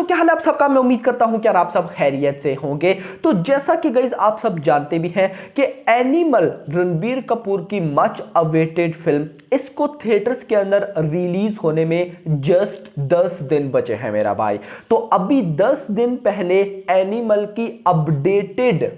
दोस्तों क्या हाल है आप सबका। मैं उम्मीद करता हूं कि यार आप सब खैरियत से होंगे। तो जैसा कि गाइस आप सब जानते भी हैं कि एनिमल रणबीर कपूर की मच अवेटेड फिल्म, इसको थिएटर्स के अंदर रिलीज होने में जस्ट 10 दिन बचे हैं मेरा भाई। तो अभी 10 दिन पहले एनिमल की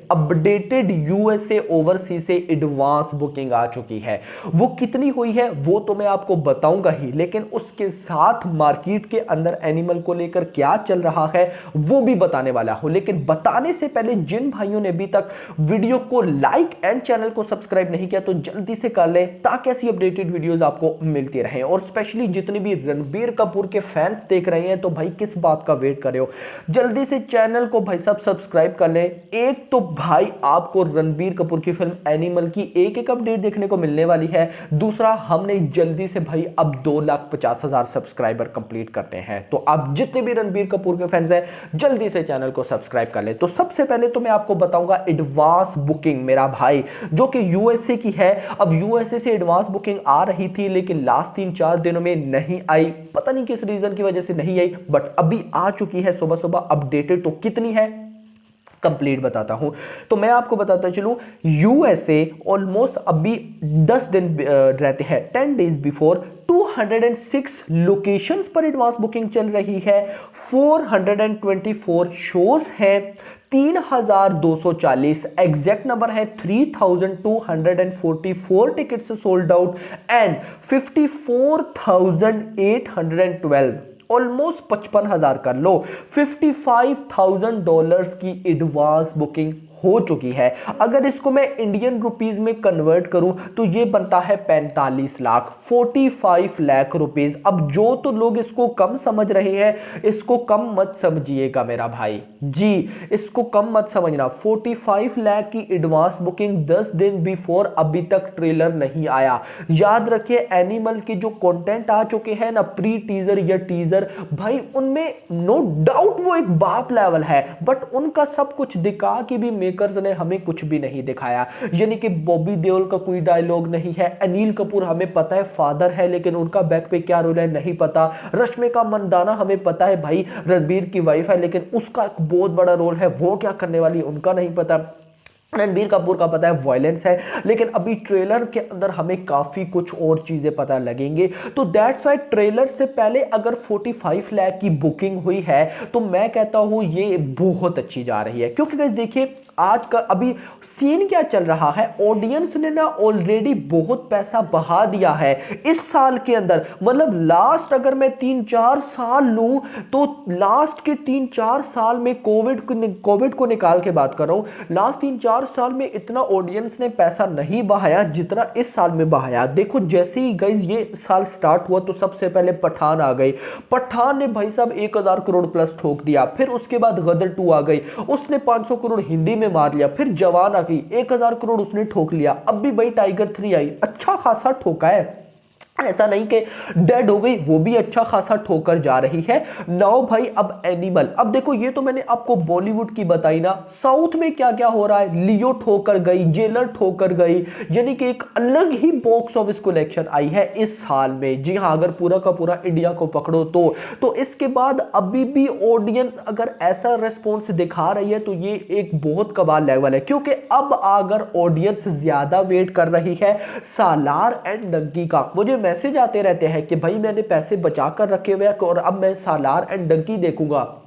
अपडेटेड यूएसए ओवरसीज से एडवांस बुकिंग आ चुकी है। वो कितनी हुई है वो तो मैं आपको बताऊंगा ही, लेकिन उसके साथ मार्केट के अंदर एनिमल को लेकर क्या चल रहा है वो भी बताने वाला हूं। लेकिन बताने से पहले जिन भाइयों ने अभी तक वीडियो को लाइक एंड चैनल को सब्सक्राइब नहीं किया तो जल्दी से कर लें, ताकि ऐसी अपडेटेड वीडियोस आपको मिलती रहे। और स्पेशली जितने भी रणबीर कपूर के फैंस देख रहे हैं तो भाई किस बात का वेट कर रहे हो, जल्दी से चैनल को भाई साहब सब्सक्राइब कर लें। एक तो भाई आपको रणबीर कपूर की फिल्म एनिमल की एक अपडेट देखने को मिलने वाली है, दूसरा हमने जल्दी से भाई अब 2,50,000 सब्सक्राइबर कंप्लीट करते हैं। तो आप जितने भी रणबीर कपूर के फैंस हैं जल्दी से चैनल को सब्सक्राइब कर ले। तो सबसे पहले तो मैं आपको बताऊंगा एडवांस बुकिंग मेरा भाई, जो कि यूएसए की है। अब यूएसए से एडवांस बुकिंग आ रही थी लेकिन लास्ट 3-4 दिनों में नहीं आई, पता नहीं किस रीजन की वजह से नहीं आई, बट अभी आ चुकी है सुबह सुबह अपडेटेड। तो कितनी है कंप्लीट बताता हूं। तो मैं आपको बताता चलूं, यूएसए ऑलमोस्ट अभी 10 दिन रहते हैं, 10 डेज बिफोर 206 लोकेशंस पर एडवांस बुकिंग चल रही है। 424 शोज हैं, 3,240 एग्जैक्ट नंबर है, 3,244 tickets sold out and 54,812 almost 55,000 कर लो, $55,000 की एडवांस बुकिंग हो चुकी है। अगर इसको मैं इंडियन रुपीस में कन्वर्ट करूं तो ये बनता है 45 लाख, 45 लाख रुपीस। अब जो तो लोग इसको कम समझ रहे हैं, इसको कम मत समझिएगा मेरा भाई जी, इसको कम मत समझना। 45 लाख की एडवांस बुकिंग 10 दिन बिफोर अभी तक ट्रेलर नहीं आया। याद रखिए एनिमल के जो कंटेंट आ चुके हैं ना, प्री टीजर या टीजर, भाई उनमें नो डाउट वो एक बाप लेवल है, बट उनका सब कुछ दिखा के भी मेकर्स ने हमें कुछ भी नहीं दिखाया। यानी कि बॉबी देओल का कोई डायलॉग नहीं है, अनिल कपूर हमें पता है फादर है लेकिन उनका बैक पे क्या रोल है नहीं पता, रश्मिका मंदाना हमें पता है भाई रणबीर की वाइफ है लेकिन उसका एक बहुत बड़ा रोल है, वो क्या करने वाली है उनका नहीं पता। रणबीर कपूर का पता है वायलेंस है, लेकिन अभी ट्रेलर के अंदर हमें काफी कुछ और चीजें पता लगेंगे। तो दैट्स वाई ट्रेलर से पहले अगर 45 लाख की बुकिंग हुई है तो मैं कहता हूं ये बहुत अच्छी जा रही है। क्योंकि गाइस देखिए आज का अभी सीन क्या चल रहा है, ऑडियंस ने ना ऑलरेडी बहुत पैसा बहा दिया है इस साल के अंदर। मतलब लास्ट अगर मैं 3-4 साल लूं तो लास्ट के 3-4 साल में कोविड को निकाल के बात कर रहा हूं, लास्ट 3-4 साल में इतना ऑडियंस ने पैसा नहीं बहाया जितना इस साल में बहाया। देखो जैसे ही गाइस ये साल स्टार्ट हुआ तो सबसे पहले पठान आ गई, पठान ने भाई साहब 1,000 करोड़ प्लस ठोक दिया, फिर उसके बाद गदर 2 आ गई, उसने 500 करोड़ हिंदी में मार लिया, फिर जवान आ गई 1,000 करोड़ उसने ठोक लिया, अब भी भाई टाइगर 3 आई, अच्छा खासा ठोका है, ऐसा नहीं कि डेड हो गई, वो भी अच्छा खासा ठोकर जा रही है। नाउ भाई अब एनिमल, अब देखो ये तो मैंने आपको बॉलीवुड की बताई ना, साउथ में क्या क्या हो रहा है। लियो ठोकर गई, जेलर ठोकर गई, यानी कि एक अलग ही बॉक्स ऑफिस कलेक्शन आई है इस साल में। जी हाँ, अगर पूरा का पूरा इंडिया को पकड़ो तो इसके बाद अभी भी ऑडियंस अगर ऐसा रेस्पॉन्स दिखा रही है तो ये एक बहुत कमाल लेवल है। क्योंकि अब अगर ऑडियंस ज्यादा वेट कर रही है सालार एंड डंकी का, मुझे मैसेज आते रहते हैं कि भाई मैंने पैसे बचा कर रखे हुए हैं और अब मैं सालार एंड डंकी देखूंगा,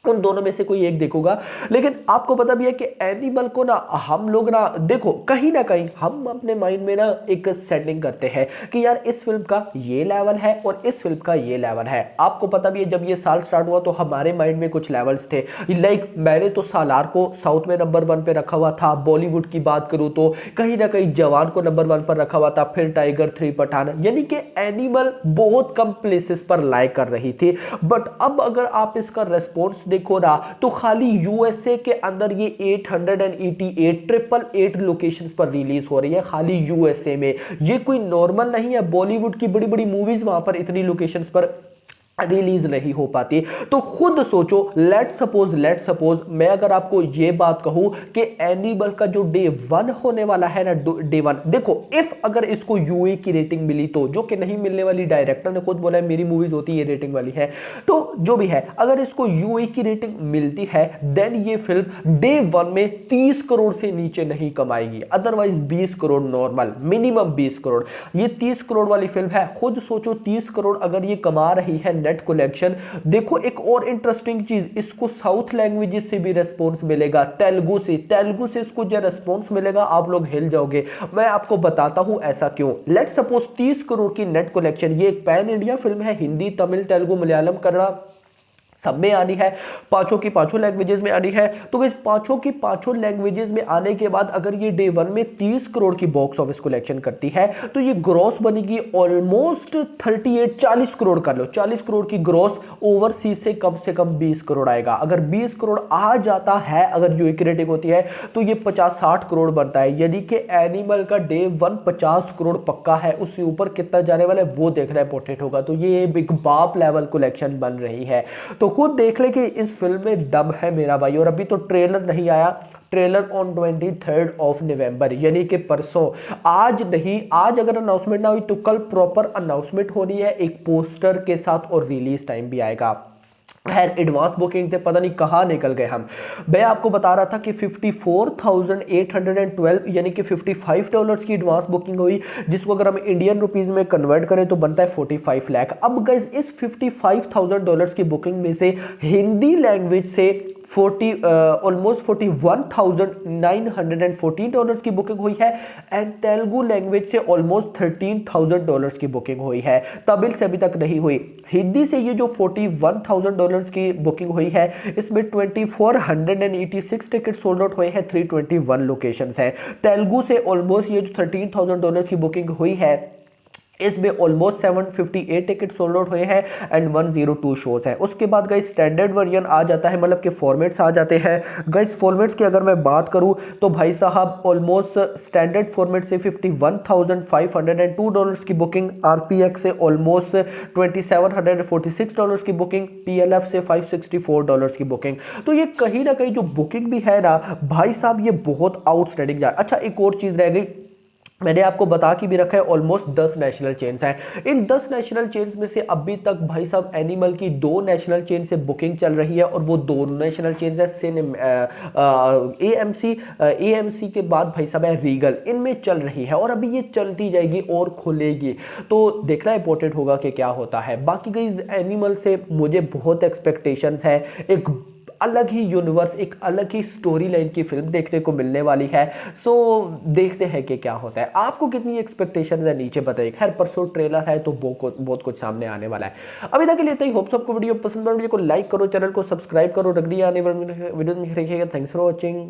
उन दोनों में से कोई एक देखूंगा। लेकिन आपको पता भी है कि एनिमल को ना हम लोग ना देखो कहीं ना कहीं हम अपने माइंड में ना एक सेटिंग करते हैं कि यार इस फिल्म का ये लेवल है और इस फिल्म का ये लेवल है। आपको पता भी है जब ये साल स्टार्ट हुआ तो हमारे माइंड में कुछ लेवल्स थे। लाइक मैंने तो सालार को साउथ में नंबर 1 पे रखा हुआ था, बॉलीवुड की बात करूं तो कहीं ना कहीं जवान को नंबर 1 पर रखा हुआ था, फिर टाइगर 3, पठान, यानी कि एनिमल बहुत कम प्लेसेस पर लाइक कर रही थी। बट अब अगर आप इसका रेस्पॉन्स देखो ना तो खाली यूएसए के अंदर ये 888 लोकेशंस पर रिलीज हो रही है खाली यूएसए में। ये कोई नॉर्मल नहीं है, बॉलीवुड की बड़ी बड़ी मूवीज वहां पर इतनी लोकेशंस पर रिलीज नहीं हो पाती। तो खुद सोचो, लेट सपोज मैं अगर आपको ये बात कहूं कि एनिमल का जो डे 1 होने वाला है ना, डे 1 देखो, इफ अगर इसको यूए की रेटिंग मिली तो, जो कि नहीं मिलने वाली, डायरेक्टर ने खुद बोला है मेरी मूवीज होती है रेटिंग वाली है, तो जो भी है, अगर इसको यूए की रेटिंग मिलती है देन ये फिल्म डे 1 में 30 करोड़ से नीचे नहीं कमाएगी, otherwise 20 crore normal, minimum 20 crore. ये 30 करोड़ वाली फिल्म है, खुद सोचो 30 करोड़ अगर ये कमा रही है नेट कलेक्शन। देखो एक और इंटरेस्टिंग चीज, इसको साउथ लैंग्वेजेस से भी रेस्पॉन्स मिलेगा, तेलुगु से इसको जो रेस्पॉन्स मिलेगा आप लोग हिल जाओगे। मैं आपको बताता हूं ऐसा क्यों। लेट सपोज 30 करोड़ की नेट कलेक्शन, ये एक पैन इंडिया फिल्म है, हिंदी, तमिल, तेलुगु, मलयालम, कन्नड़ा सब में आनी है, पांचों की पांचों लैंग्वेजेस में आनी है। तो इस पांचों की पांचों लैंग्वेजेस में आने के बाद अगर ये डे 1 में 30 करोड़ की बॉक्स ऑफिस कलेक्शन करती है तो ये ग्रॉस बनेगी ऑलमोस्ट 38, 40 करोड़ कर लो, 40 करोड़ की ग्रॉस। ओवरसीज से कम 20 करोड़ आएगा। अगर 20 करोड़ आ जाता है, अगर यूए की रेटिंग होती है तो ये 50-60 करोड़ बनता है, यानी कि एनिमल का डे 1 50 करोड़ पक्का है। उससे ऊपर कितना जाने वाला है वो देखना इंपॉर्टेंट होगा। तो ये बिग बाप लेवल कलेक्शन बन रही है। तो खुद देख ले कि इस फिल्म में दम है मेरा भाई। और अभी तो ट्रेलर नहीं आया, ट्रेलर ऑन 23 ऑफ नवंबर, यानी कि परसों, आज नहीं, आज अगर अनाउंसमेंट ना हुई तो कल प्रॉपर अनाउंसमेंट होनी है एक पोस्टर के साथ, और रिलीज टाइम भी आएगा। खैर एडवांस बुकिंग थे, पता नहीं कहाँ निकल गए हम। मैं आपको बता रहा था कि 54,812 यानी कि $55 की एडवांस बुकिंग हुई, जिसको अगर हम इंडियन रुपीस में कन्वर्ट करें तो बनता है 45 लाख। अब गाइस इस $55,000 की बुकिंग में से हिंदी लैंग्वेज से ऑलमोस्ट $41,914 की बुकिंग हुई है, एंड तेलुगु लैंग्वेज से ऑलमोस्ट $13,000 की बुकिंग हुई है। तमिल से अभी तक नहीं हुई। हिंदी से ये जो $41,000 की बुकिंग हुई है, इसमें 2486 टिकट सोल्ड आउट हुए हैं, 321 लोकेशंस हैं। तेलुगु से ऑलमोस्ट ये जो $13,000 की बुकिंग हुई है, इसमें ऑलमोस्ट 758 टिकट सोल्ड आउट हुए हैं एंड 102 शोज हैं। उसके बाद गाइस स्टैंडर्ड वर्जन आ जाता है, मतलब कि फॉर्मेट्स आ जाते हैं। गाइस फॉर्मेट्स की अगर मैं बात करूं तो भाई साहब ऑलमोस्ट स्टैंडर्ड फॉर्मेट से $51,502 की बुकिंग, आरपीएक्स से ऑलमोस्ट $2,746 की बुकिंग, पीएलएफ से $564 की बुकिंग। तो ये कहीं ना कहीं जो बुकिंग भी है ना भाई साहब, ये बहुत आउटस्टैंडिंग जा। अच्छा एक और चीज़ रह गई, मैंने आपको बता के भी रखा है, ऑलमोस्ट 10 नेशनल चेन्स हैं। इन 10 नेशनल चेन्स में से अभी तक भाई साहब एनिमल की 2 नेशनल चेन से बुकिंग चल रही है, और वो 2 नेशनल चेन्स है एएमसी के बाद भाई साहब है रीगल, इनमें चल रही है और अभी ये चलती जाएगी और खुलेगी। तो देखना इंपॉर्टेंट होगा कि क्या होता है। बाकी गाइस एनिमल से मुझे बहुत एक्सपेक्टेशंस है, एक अलग ही यूनिवर्स, एक अलग ही स्टोरी लाइन की फिल्म देखने को मिलने वाली है। सो देखते हैं कि क्या होता है। आपको कितनी एक्सपेक्टेशन है नीचे बताइए। खैर परसों ट्रेलर है तो बहुत कुछ सामने आने वाला है। अभी तक के लिए तो ही होप सबको वीडियो पसंद है, वीडियो को लाइक करो, चैनल को सब्सक्राइब करो, अगली आने वाली वीडियो में देखिएगा। Thanks for watching.